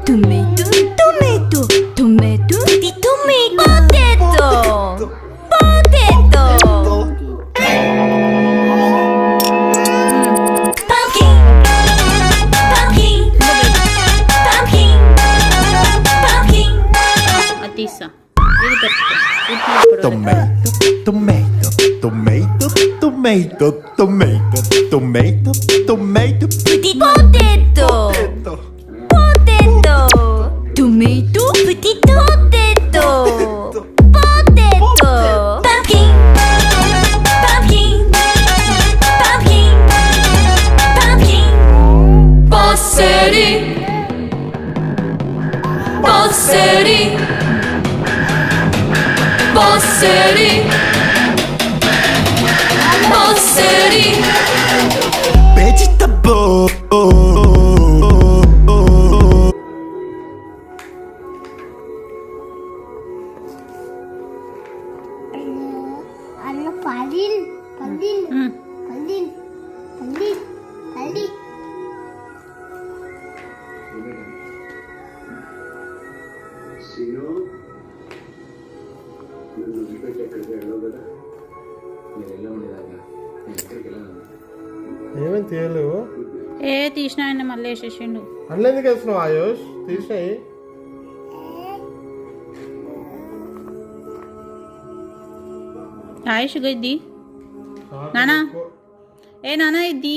tomato, tomato, tomato, the tomato, potato, pumpkin, pumpkin, pumpkin, pumpkin. Atisa. Ini persko. Tomato, tomato, tomato, tomato, tomato, tomato, tomato, Petit potato, potato, tomato, petit potato, potato, pumpkin, pumpkin, pumpkin, pumpkin, passeri, passeri, passeri, passeri. vegetable. Ano palin? Palin. Palin. Palin. Palin. Si no, non rispecchia crecerlo, ¿verdad? Nella moneda, ఏమేమి తీయలేవు ఏ తీసిన ఆయన మళ్ళీ వేసేసిండు. అట్లా ఎందుకు వేస్తున్నావు ఆయుష్ తీసినాయి ఆయుష్ ఇది నానా ఏ నానా ఇది